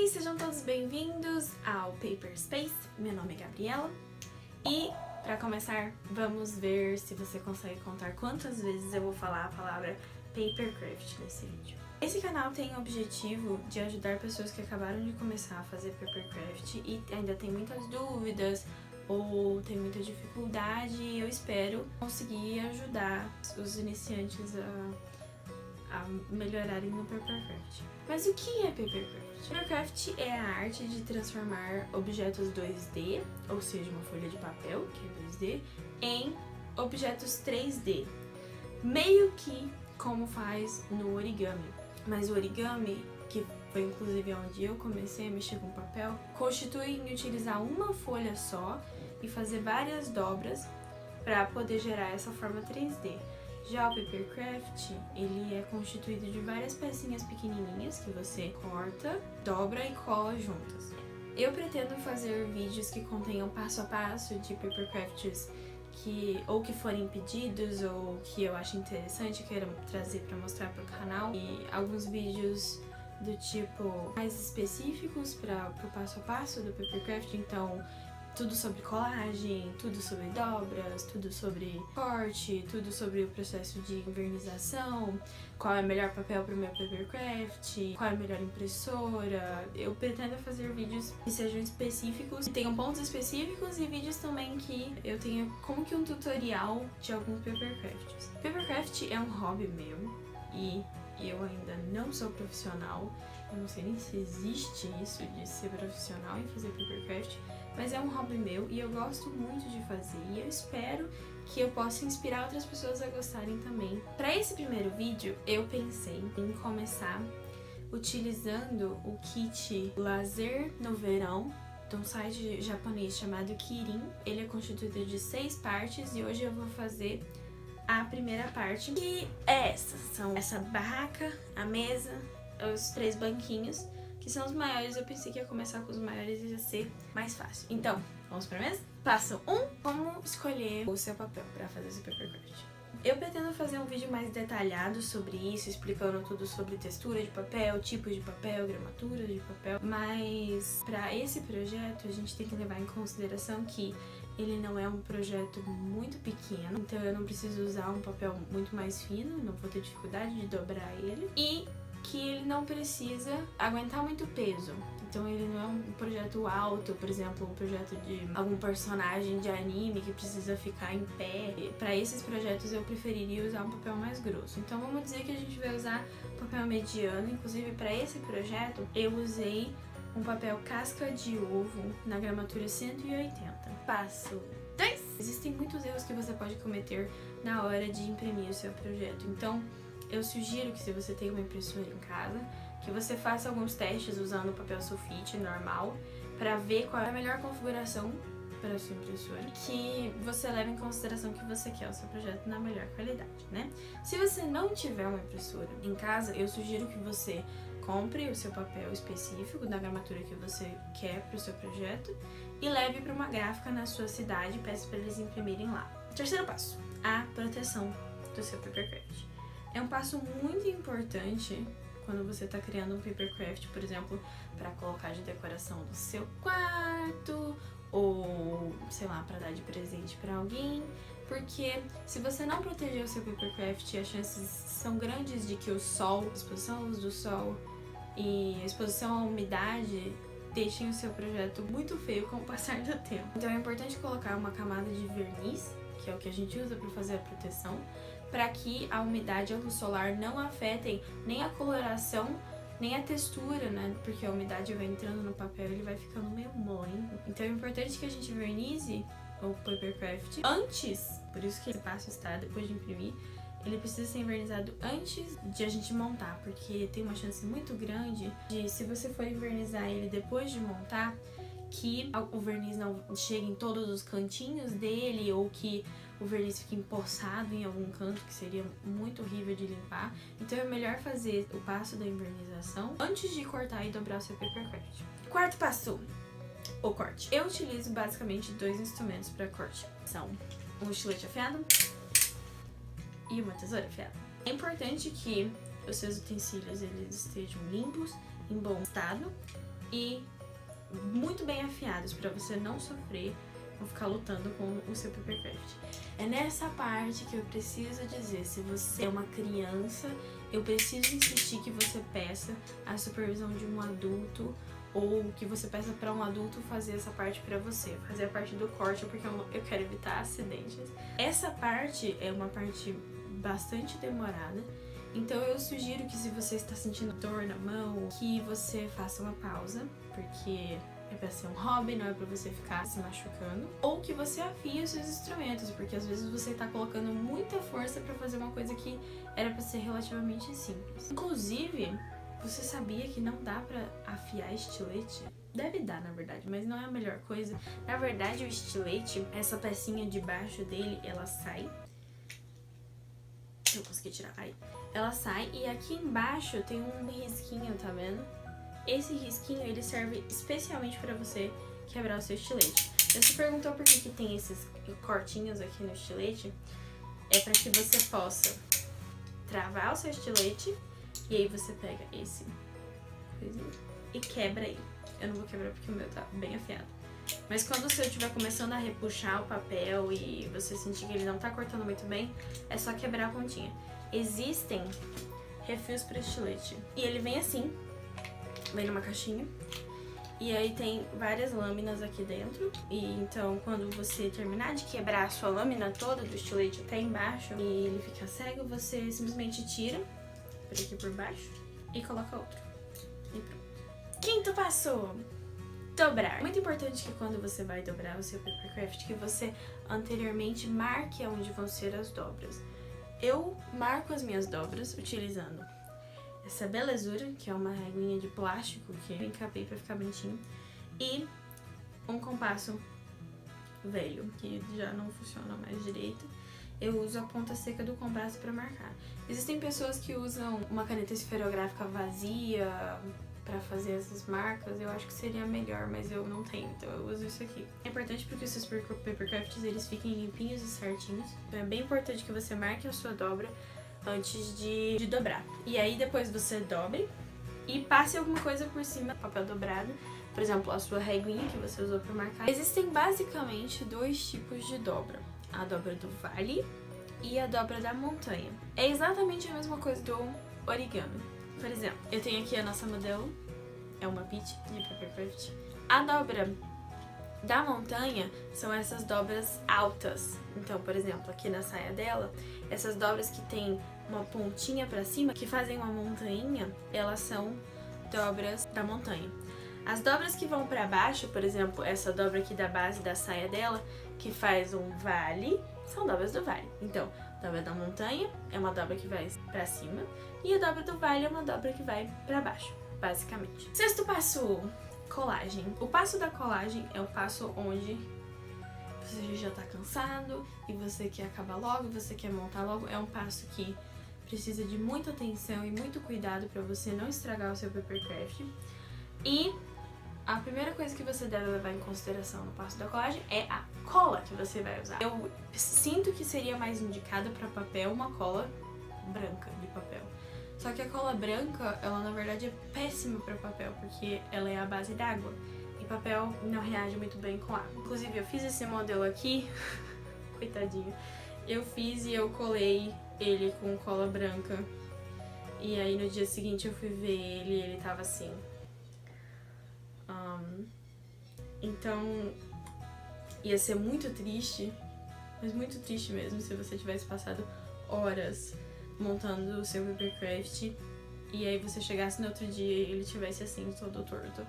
Oi, sejam todos bem-vindos ao Paper Space. Meu nome é Gabriela e, para começar, vamos ver se você consegue contar quantas vezes eu vou falar a palavra Papercraft nesse vídeo. Esse canal tem o objetivo de ajudar pessoas que acabaram de começar a fazer Papercraft e ainda tem muitas dúvidas ou tem muita dificuldade, e eu espero conseguir ajudar os iniciantes a melhorarem no Papercraft. Mas o que é Papercraft? Papercraft é a arte de transformar objetos 2D, ou seja, uma folha de papel, que é 2D, em objetos 3D. Meio que como faz no origami. Mas o origami, que foi inclusive onde eu comecei a mexer com papel, constitui em utilizar uma folha só e fazer várias dobras para poder gerar essa forma 3D. Já o Papercraft, ele é constituído de várias pecinhas pequenininhas que você corta, dobra e cola juntas. Eu pretendo fazer vídeos que contenham passo a passo de Papercrafts que forem pedidos ou que eu acho interessante, quero trazer para mostrar para o canal, e alguns vídeos do tipo mais específicos para o passo a passo do Papercraft, então tudo sobre colagem, tudo sobre dobras, tudo sobre corte, tudo sobre o processo de envernização, qual é o melhor papel para o meu Papercraft, qual é a melhor impressora. Eu pretendo fazer vídeos que sejam específicos, que tenham pontos específicos, e vídeos também que eu tenha como que um tutorial de alguns Papercrafts. Papercraft é um hobby meu e eu ainda não sou profissional. Eu não sei nem se existe isso de ser profissional e fazer Papercraft, mas é um hobby meu e eu gosto muito de fazer, e eu espero que eu possa inspirar outras pessoas a gostarem também. Para esse primeiro vídeo, eu pensei em começar utilizando o kit Lazer no Verão, de um site japonês chamado Kirin. Ele é constituído de 6 partes e hoje eu vou fazer a primeira parte, que é essa barraca, a mesa, os 3 banquinhos, que são os maiores. Eu pensei que ia começar com os maiores e ia ser mais fácil. Então, vamos pra mesa? Passo 1, como escolher o seu papel para fazer esse Papercraft. Eu pretendo fazer um vídeo mais detalhado sobre isso, explicando tudo sobre textura de papel, tipos de papel, gramatura de papel, mas para esse projeto a gente tem que levar em consideração que ele não é um projeto muito pequeno, então eu não preciso usar um papel muito mais fino, não vou ter dificuldade de dobrar ele, e que ele não precisa aguentar muito peso. Então ele não é um projeto alto, por exemplo, um projeto de algum personagem de anime que precisa ficar em pé. Para esses projetos eu preferiria usar um papel mais grosso. Então vamos dizer que a gente vai usar papel mediano. Inclusive para esse projeto eu usei um papel casca de ovo na gramatura 180. Passo 2. Existem muitos erros que você pode cometer na hora de imprimir o seu projeto. Então eu sugiro que, se você tem uma impressora em casa, que você faça alguns testes usando o papel sulfite normal para ver qual é a melhor configuração para a sua impressora, que você leve em consideração que você quer o seu projeto na melhor qualidade, né? Se você não tiver uma impressora em casa, eu sugiro que você compre o seu papel específico da gramatura que você quer para o seu projeto e leve para uma gráfica na sua cidade e peça para eles imprimirem lá. Terceiro passo, a proteção do seu Papercraft. É um passo muito importante quando você está criando um Papercraft, por exemplo, para colocar de decoração do seu quarto ou, sei lá, para dar de presente para alguém, porque se você não proteger o seu Papercraft, as chances são grandes de que o sol, a exposição à luz do sol e a exposição à umidade deixem o seu projeto muito feio com o passar do tempo. Então é importante colocar uma camada de verniz, que é o que a gente usa para fazer a proteção, para que a umidade e a luz solar não afetem nem a coloração, nem a textura, né? Porque a umidade vai entrando no papel e ele vai ficando meio molengo. Então é importante que a gente vernize o Papercraft antes, por isso que esse passo está depois de imprimir. Ele precisa ser envernizado antes de a gente montar, porque tem uma chance muito grande de, se você for envernizar ele depois de montar, que o verniz não chegue em todos os cantinhos dele, ou que o verniz fique empoçado em algum canto, que seria muito horrível de limpar. Então é melhor fazer o passo da envernização antes de cortar e dobrar o seu Papercraft. Quarto passo, o corte. Eu utilizo basicamente 2 instrumentos para corte. São um estilete afiado e uma tesoura afiada. É importante que os seus utensílios eles estejam limpos, em bom estado, e muito bem afiados para você não sofrer ou ficar lutando com o seu papercraft. É nessa parte que eu preciso dizer, se você é uma criança, eu preciso insistir que você peça a supervisão de um adulto ou que você peça para um adulto fazer essa parte para você, fazer a parte do corte, porque eu quero evitar acidentes. Essa parte é uma parte bastante demorada, então eu sugiro que se você está sentindo dor na mão, que você faça uma pausa, porque é pra ser um hobby, não é pra você ficar se machucando. Ou que você afie os seus instrumentos, porque às vezes você tá colocando muita força pra fazer uma coisa que era pra ser relativamente simples. Inclusive, você sabia que não dá pra afiar estilete? Deve dar, na verdade, mas não é a melhor coisa. Na verdade, o estilete, essa pecinha de baixo dele, ela sai. Eu consegui tirar. Aí. Ela sai e aqui embaixo tem um risquinho, tá vendo? Esse risquinho, ele serve especialmente para você quebrar o seu estilete. Você se perguntou por que tem esses cortinhos aqui no estilete? É para que você possa travar o seu estilete e aí você pega esse coisinho e quebra ele. Eu não vou quebrar porque o meu tá bem afiado. Mas quando o seu estiver começando a repuxar o papel e você sentir que ele não tá cortando muito bem, é só quebrar a pontinha. Existem refis para estilete e ele vem assim. Vem numa caixinha. E aí tem várias lâminas aqui dentro. E então quando você terminar de quebrar a sua lâmina toda do estilete até embaixo e ele fica cego, você simplesmente tira por aqui por baixo e coloca outro. E pronto. Quinto passo! Dobrar. Muito importante que quando você vai dobrar o seu papercraft, que você anteriormente marque onde vão ser as dobras. Eu marco as minhas dobras utilizando essa belezura, que é uma reguinha de plástico que eu encapei pra ficar bonitinho, e um compasso velho, que já não funciona mais direito. Eu uso a ponta seca do compasso pra marcar. Existem pessoas que usam uma caneta esferográfica vazia pra fazer essas marcas, eu acho que seria melhor, mas eu não tenho, então eu uso isso aqui. É importante porque os seus papercrafts, eles fiquem limpinhos e certinhos, então é bem importante que você marque a sua dobra antes de dobrar. E aí depois você dobre e passe alguma coisa por cima do papel dobrado, por exemplo, a sua reguinha que você usou para marcar. Existem basicamente dois tipos de dobra, a dobra do vale e a dobra da montanha. É exatamente a mesma coisa do origami. Por exemplo, eu tenho aqui a nossa modelo, é uma Peach de Papercraft. A dobra da montanha são essas dobras altas. Então, por exemplo, aqui na saia dela, essas dobras que tem uma pontinha pra cima, que fazem uma montanha, elas são dobras da montanha. As dobras que vão pra baixo, por exemplo, essa dobra aqui da base da saia dela, que faz um vale, são dobras do vale. Então, a dobra da montanha é uma dobra que vai pra cima, e a dobra do vale é uma dobra que vai pra baixo, basicamente. Sexto passo, colagem. O passo da colagem é o passo onde você já tá cansado e você quer acabar logo, você quer montar logo. É um passo que precisa de muita atenção e muito cuidado para você não estragar o seu papercraft. E a primeira coisa que você deve levar em consideração no passo da colagem é a cola que você vai usar. Eu sinto que seria mais indicada para papel uma cola branca de papel. Só que a cola branca, ela na verdade é péssima para papel, porque ela é a base d'água. E papel não reage muito bem com água. Inclusive, eu fiz esse modelo aqui, coitadinho. Eu fiz e eu colei ele com cola branca. E aí no dia seguinte eu fui ver ele e ele tava assim. Então, ia ser muito triste, mas muito triste mesmo, se você tivesse passado horas montando o seu papercraft e aí você chegasse no outro dia e ele tivesse assim, todo torto.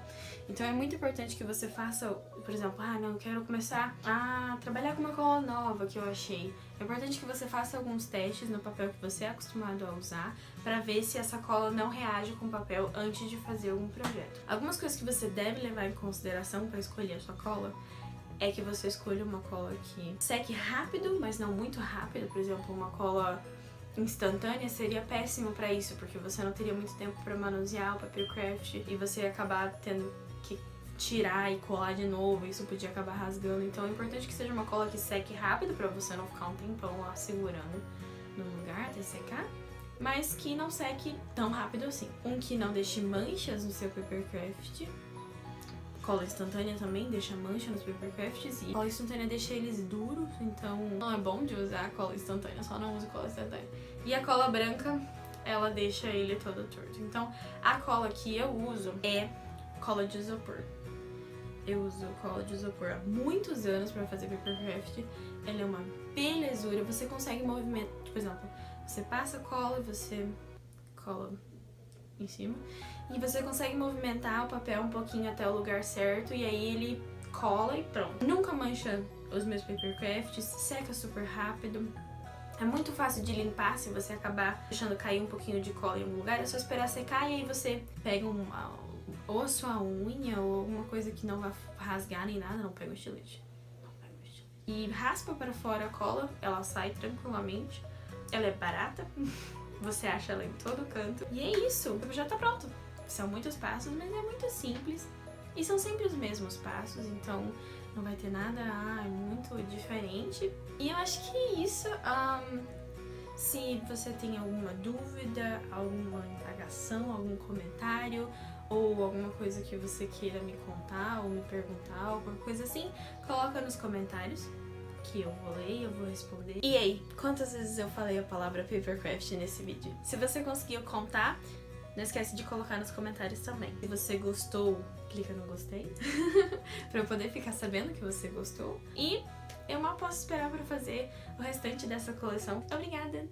Então é muito importante que você faça, por exemplo, não, eu quero começar a trabalhar com uma cola nova que eu achei. É importante que você faça alguns testes no papel que você é acostumado a usar para ver se essa cola não reage com o papel antes de fazer algum projeto. Algumas coisas que você deve levar em consideração para escolher a sua cola é que você escolha uma cola que seque rápido, mas não muito rápido. Por exemplo, uma cola instantânea seria péssimo para isso, porque você não teria muito tempo para manusear o papercraft e você ia acabar tendo que tirar e colar de novo, isso podia acabar rasgando. Então é importante que seja uma cola que seque rápido para você não ficar um tempão lá segurando no lugar até secar, mas que não seque tão rápido assim. Um que não deixe manchas no seu papercraft cola instantânea também deixa mancha nos papercrafts e a cola instantânea deixa eles duros, então não é bom de usar a cola instantânea, só não use cola instantânea. E a cola branca, ela deixa ele todo torto. Então a cola que eu uso é cola de isopor. Eu uso cola de isopor há muitos anos pra fazer papercraft. Ela é uma belezura, você consegue movimentar, por exemplo, você passa cola e você cola em cima e você consegue movimentar o papel um pouquinho até o lugar certo e aí ele cola e pronto. Nunca mancha os meus papercrafts, seca super rápido. É muito fácil de limpar se você acabar deixando cair um pouquinho de cola em algum lugar. É só esperar secar e aí você pega ou a sua unha ou alguma coisa que não vai rasgar nem nada. Não pega o estilete. E raspa para fora a cola, ela sai tranquilamente. Ela é barata, você acha ela em todo canto. E é isso, já tá pronto. São muitos passos, mas é muito simples. E são sempre os mesmos passos, então não vai ter nada muito diferente. E eu acho que é isso. Se você tem alguma dúvida, alguma indagação, algum comentário ou alguma coisa que você queira me contar ou me perguntar, alguma coisa assim, coloca nos comentários que eu vou ler e eu vou responder. E aí, quantas vezes eu falei a palavra papercraft nesse vídeo? Se você conseguiu contar, não esquece de colocar nos comentários também. Se você gostou, clica no gostei pra eu poder ficar sabendo que você gostou. E eu mal posso esperar pra fazer o restante dessa coleção. Obrigada!